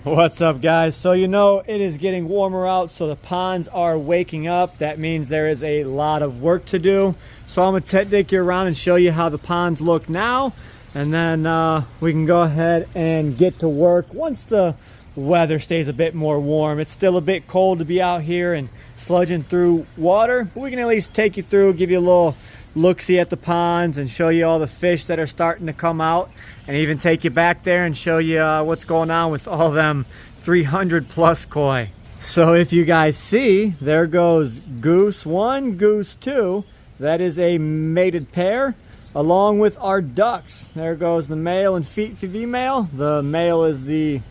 What's up, guys? So you know it is getting warmer out, so the ponds are waking up. That means there is a lot of work to do. So I'm gonna take you around and show you how the ponds look now, and then we can go ahead and get to work once the weather stays a bit more warm. It's still a bit cold to be out here and sludging through water, but we can at least take you through, give you a little look-see at the ponds and show you all the fish that are starting to come out, and even take you back there and show you what's going on with all them 300 plus koi. So if you guys see, there goes goose 1, goose 2. That is a mated pair, along with our ducks. There goes the male and female. The male is the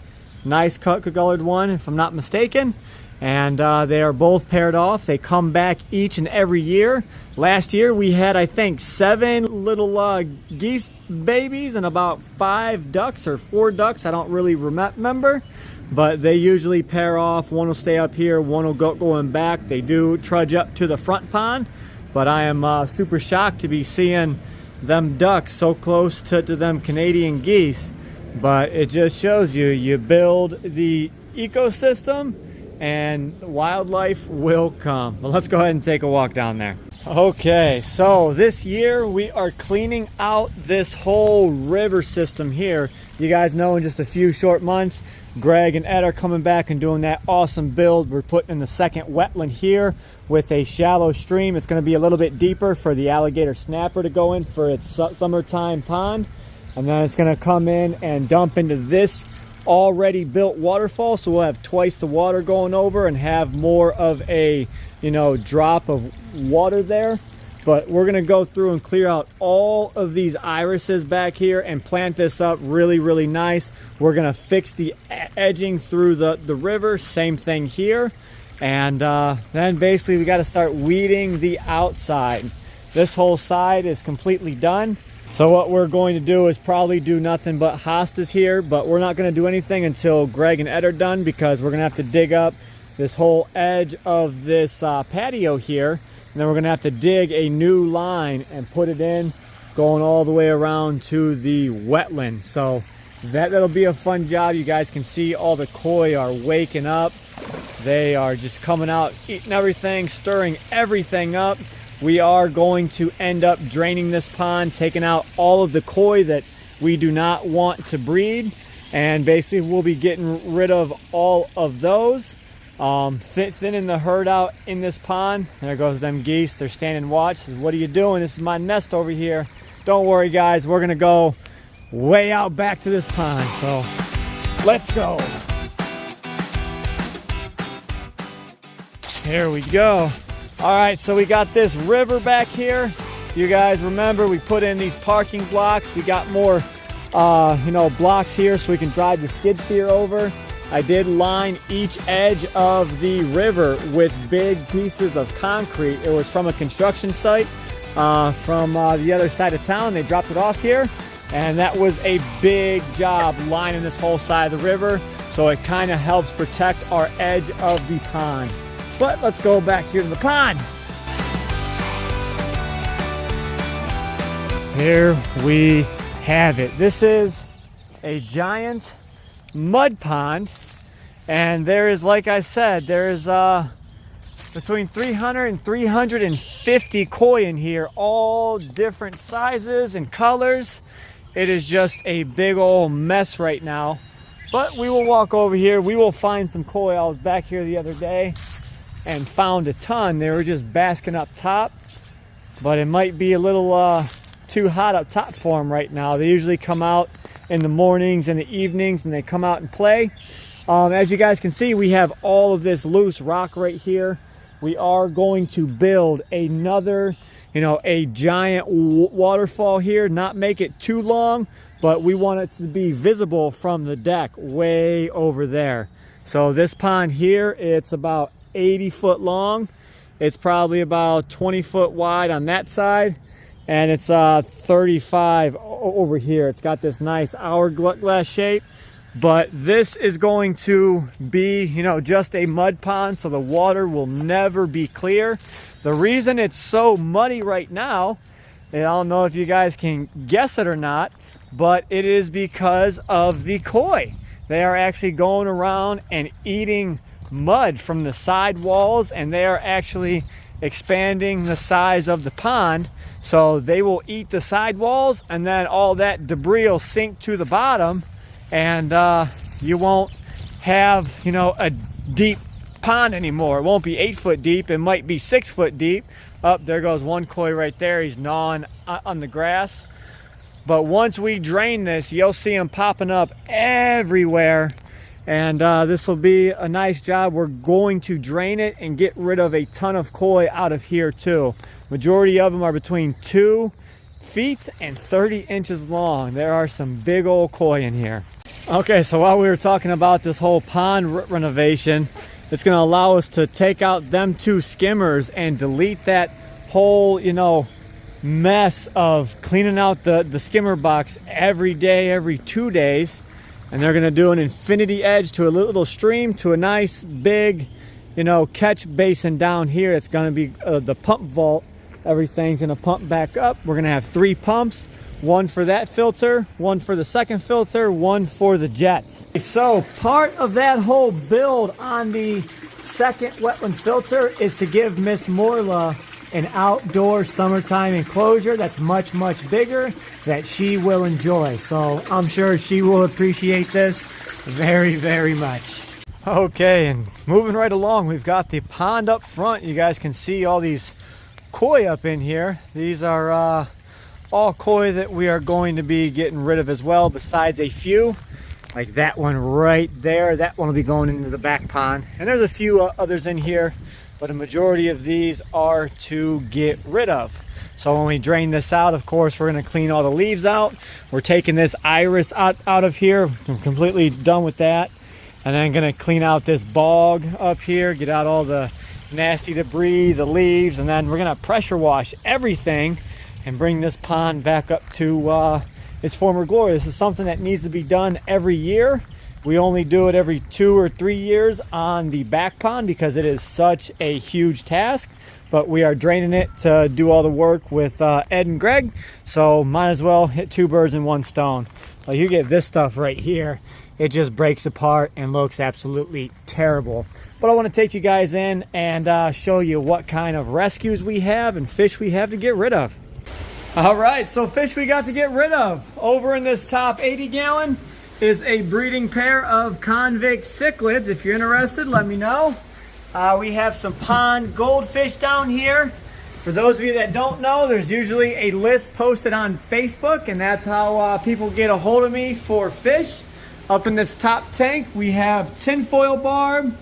nice colored one, if I'm not mistaken. And they are both paired off. They come back each and every year. Last year we had, I think, 7 little geese babies and about 5 ducks or 4 ducks. I don't really remember, but they usually pair off. One will stay up here, one will go going back. They do trudge up to the front pond, but I am super shocked to be seeing them ducks so close to them Canadian geese. But it just shows you, you build the ecosystem and wildlife will come. But let's go ahead and take a walk down there. Okay, so this year we are cleaning out this whole river system here. You guys know in just a few short months, Greg and Ed are coming back and doing that awesome build. We're putting in the second wetland here with a shallow stream. It's going to be a little bit deeper for the alligator snapper to go in for its summertime pond. And then it's going to come in and dump into this already built waterfall, so we'll have twice the water going over and have more of a, you know, drop of water there. But we're going to go through and clear out all of these irises back here and plant this up really nice. We're going to fix the edging through the river, same thing here. And then basically we got to start weeding the outside. This whole side is completely done. So what we're going to do is probably do nothing but hostas here, but we're not going to do anything until Greg and Ed are done, because we're going to have to dig up this whole edge of this patio here, and then we're going to have to dig a new line and put it in, going all the way around to the wetland. So that'll be a fun job. You guys can see all the koi are waking up. They are just coming out, eating everything, stirring everything up. We are going to end up draining this pond, taking out all of the koi that we do not want to breed, and basically we'll be getting rid of all of those, thinning the herd out in this pond. There goes them geese. They're standing watch. Says, what are you doing? This is my nest over here. Don't worry, guys. We're gonna go way out back to this pond, so let's go. Here we go. All right, so we got this river back here. You guys remember we put in these parking blocks. We got more, blocks here so we can drive the skid steer over. I did line each edge of the river with big pieces of concrete. It was from a construction site from the other side of town. They dropped it off here, and that was a big job lining this whole side of the river. So it kind of helps protect our edge of the pond. But let's go back here to the pond. Here we have it. This is a giant mud pond, and there is, like I said, there is between 300 and 350 koi in here, all different sizes and colors. It is just a big old mess right now, but we will walk over here. We will find some koi. I was back here the other day and found a ton. They were just basking up top, but it might be a little too hot up top for them right now. They usually come out in the mornings and the evenings, and they come out and play. As you guys can see, we have all of this loose rock right here. We are going to build another, a giant waterfall here, not make it too long, but we want it to be visible from the deck way over there. So this pond here, it's about 80 foot long. It's probably about 20 foot wide on that side, and it's 35 over here. It's got this nice hourglass shape, but this is going to be, just a mud pond, so the water will never be clear. The reason it's so muddy right now, and I don't know if you guys can guess it or not, but it is because of the koi. They are actually going around and eating mud from the side walls, and they are actually expanding the size of the pond. So they will eat the side walls, and then all that debris will sink to the bottom, and you won't have, you know, a deep pond anymore. It won't be 8 foot deep. It might be 6 foot deep. Up there goes one koi right there. He's gnawing on the grass. But once we drain this, you'll see them popping up everywhere, and this will be a nice job. We're going to drain it and get rid of a ton of koi out of here too. Majority of them are between 2 feet and 30 inches long. There are some big old koi in here. Okay, so while we were talking about this whole pond renovation, it's going to allow us to take out them 2 skimmers and delete that whole, you know, mess of cleaning out the skimmer box every day, every 2 days. And they're going to do an infinity edge to a little stream to a nice big, you know, catch basin down here. It's going to be the pump vault. Everything's going to pump back up. We're going to have 3 pumps. One for that filter, one for the second filter, one for the jets. So part of that whole build on the second wetland filter is to give Miss Morla an outdoor summertime enclosure that's much, much bigger that she will enjoy. So I'm sure she will appreciate this very, very much. Okay, and moving right along, we've got the pond up front. You guys can see all these koi up in here. These are all koi that we are going to be getting rid of as well, besides a few like that one right there. That one will be going into the back pond, and there's a few others in here, but a majority of these are to get rid of. So when we drain this out, of course, we're going to clean all the leaves out. We're taking this iris out of here. I'm completely done with that, and then going to clean out this bog up here, get out all the nasty debris, the leaves, and then we're going to pressure wash everything and bring this pond back up to its former glory. This is something that needs to be done every year. We only do it every 2 or 3 years on the back pond because it is such a huge task, but we are draining it to do all the work with Ed and Greg, so might as well hit 2 birds in 1 stone. Well, you get this stuff right here, it just breaks apart and looks absolutely terrible. But I want to take you guys in and show you what kind of rescues we have and fish we have to get rid of. All right, so fish we got to get rid of. Over in this top 80-gallon is a breeding pair of convict cichlids. If you're interested, let me know. We have some pond goldfish down here. For those of you that don't know, there's usually a list posted on Facebook, and that's how people get a hold of me for fish. Up in this top tank, we have tinfoil barb.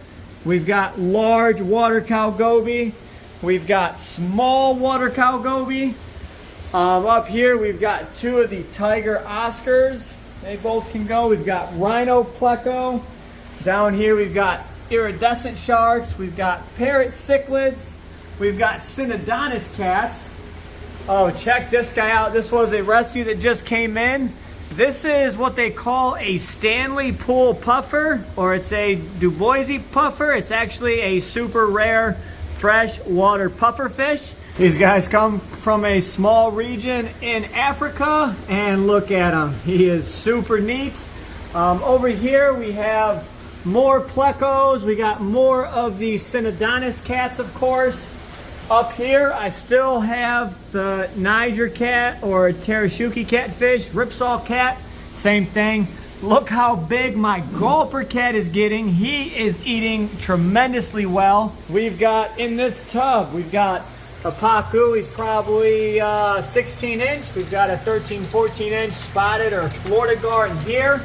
We've got large water cow goby. We've got small water cow goby. Up here, we've got 2 of the tiger oscars. They both can go. We've got rhino pleco. Down here, we've got iridescent sharks. We've got parrot cichlids. We've got synodontis cats. Oh, check this guy out. This was a rescue that just came in. This is what they call a Stanley Pool puffer, or it's a Du Bois puffer. It's actually a super rare freshwater puffer fish. These guys come from a small region in Africa, and look at him. He is super neat. Over here we have more plecos. We got more of the synodontis cats, of course. Up here I still have the Niger cat or Tarashuki catfish, ripsaw cat, same thing. Look how big my gulper cat is getting. He is eating tremendously well. We've got in this tub, we've got a pacu. He's probably 16 inch. We've got a 13, 14 inch spotted or Florida gar in here.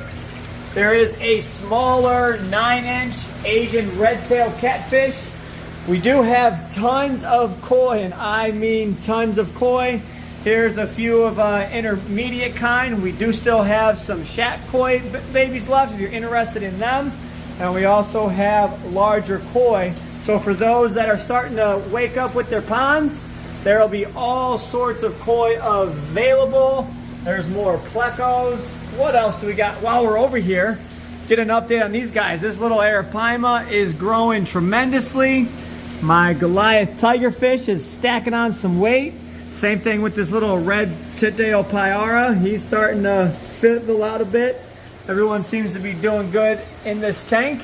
There is a smaller 9-inch Asian red-tailed catfish. We do have tons of koi, and I mean tons of koi. Here's a few of intermediate kind. We do still have some shack koi babies left if you're interested in them. And we also have larger koi. So for those that are starting to wake up with their ponds, there will be all sorts of koi available. There's more plecos. What else do we got? While we're over here, get an update on these guys. This little arapaima is growing tremendously. My Goliath tigerfish is stacking on some weight. Same thing with this little red Titdale Pyara. He's starting to fill out a bit. Everyone seems to be doing good in this tank.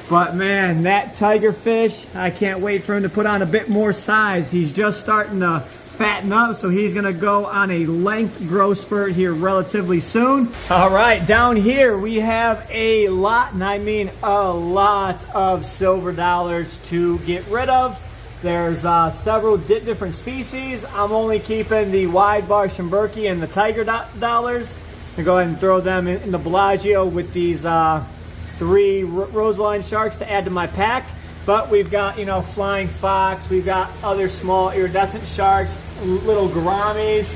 But man, that tiger fish, I can't wait for him to put on a bit more size. He's just starting to fatten up, so he's gonna go on a length growth spurt here relatively soon. All right, down here we have a lot, and I mean a lot of silver dollars to get rid of. There's several different species. I'm only keeping the wide bar Schimberkii and the tiger dollars. And go ahead and throw them in the Bellagio with these 3 roseline sharks to add to my pack. But we've got, you know, flying fox, we've got other small iridescent sharks, little gouramis.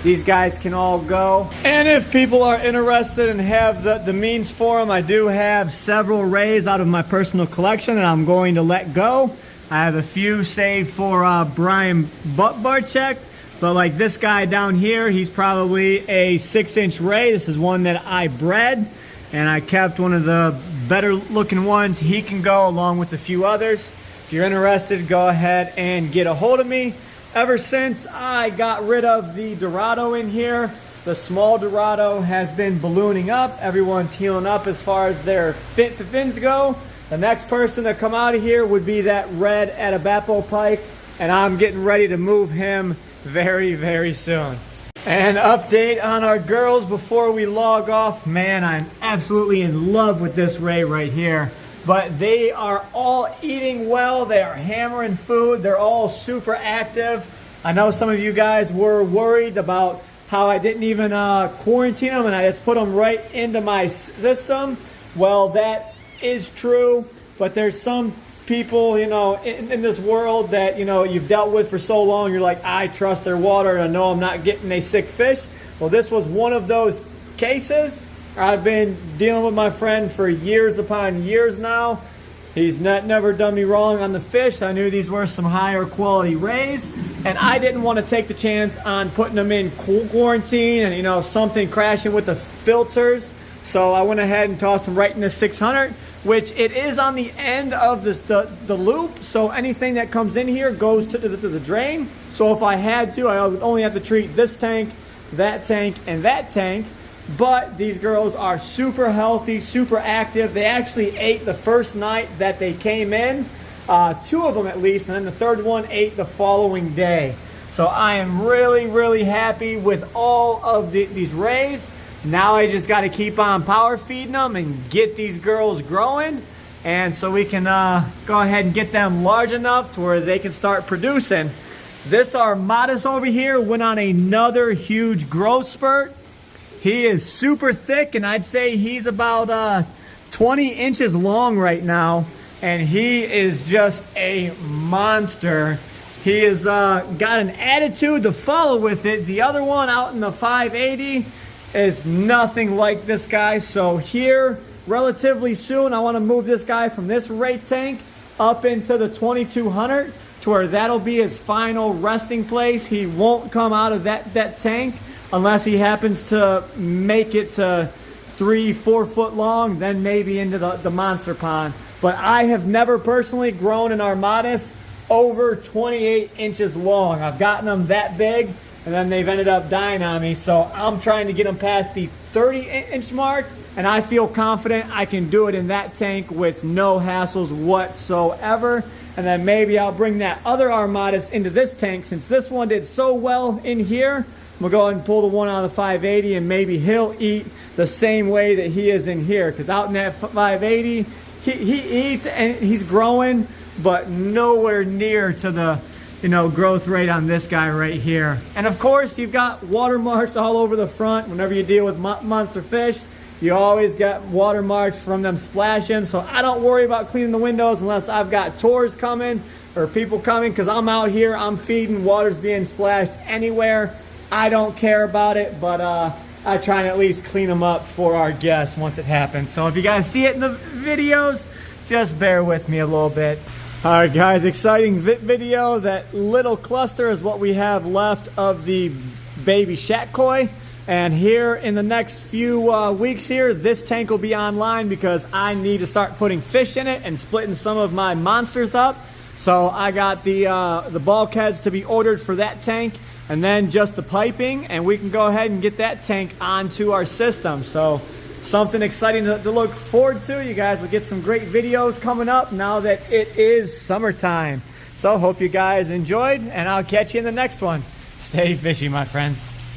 These guys can all go. And if people are interested and have the means for them, I do have several rays out of my personal collection that I'm going to let go. I have a few saved for Brian Barczyk, but like this guy down here, he's probably a 6-inch ray. This is one that I bred, and I kept one of the better looking ones. He can go along with a few others. If you're interested, go ahead and get a hold of me. Ever since I got rid of the Dorado in here, the small Dorado has been ballooning up. Everyone's healing up as far as their fins go. The next person to come out of here would be that red Atabapo pike, and I'm getting ready to move him very, very soon. An update on our girls before we log off. Man, I'm absolutely in love with this ray right here. But they are all eating well. They are hammering food. They're all super active. I know some of you guys were worried about how I didn't even quarantine them and I just put them right into my system. Well, that is true, but there's some people, you know, in this world that, you know, you've dealt with for so long, you're like, I trust their water and I know I'm not getting a sick fish. Well, this was one of those cases. I've been dealing with my friend for years upon years now. He's never done me wrong on the fish. I knew these were some higher quality rays, and I didn't want to take the chance on putting them in quarantine and, you know, something crashing with the filters. So I went ahead and tossed them right in the 600, which it is on the end of this, the loop. So anything that comes in here goes to the drain. So if I had to, I would only have to treat this tank, and that tank. But these girls are super healthy, super active. They actually ate the first night that they came in, 2 of them at least, and then the third one ate the following day. So I am really, really happy with all of these rays. Now I just got to keep on power feeding them and get these girls growing, and so we can go ahead and get them large enough to where they can start producing. This Armadas over here went on another huge growth spurt. He is super thick, and I'd say he's about 20 inches long right now, and he is just a monster. He has got an attitude to follow with it. The other one out in the 580 is nothing like this guy. So here, relatively soon, I want to move this guy from this ray tank up into the 2200 to where that'll be his final resting place. He won't come out of that tank unless he happens to make it to 3-4 foot long, then maybe into the monster pond. But I have never personally grown an Armadas over 28 inches long. I've gotten them that big, and then they've ended up dying on me. So I'm trying to get them past the 30-inch mark, and I feel confident I can do it in that tank with no hassles whatsoever. And then maybe I'll bring that other Armadas into this tank. Since this one did so well in here, we'll go ahead and pull the one out of the 580, and maybe he'll eat the same way that he is in here. Because out in that 580, he eats and he's growing, but nowhere near to the, you know, growth rate on this guy right here. And of course, you've got watermarks all over the front. Whenever you deal with monster fish, you always got watermarks from them splashing. So I don't worry about cleaning the windows unless I've got tours coming or people coming, because I'm out here, I'm feeding, water's being splashed anywhere. I don't care about it, but I try and at least clean them up for our guests once it happens. So if you guys see it in the videos, just bear with me a little bit. All right, guys, exciting video. That little cluster is what we have left of the baby shat koi. And here in the next few weeks here, this tank will be online because I need to start putting fish in it and splitting some of my monsters up. So I got the bulkheads to be ordered for that tank, and then just the piping, and we can go ahead and get that tank onto our system. So something exciting to look forward to. You guys will get some great videos coming up now that it is summertime. So hope you guys enjoyed, and I'll catch you in the next one. Stay fishy, my friends.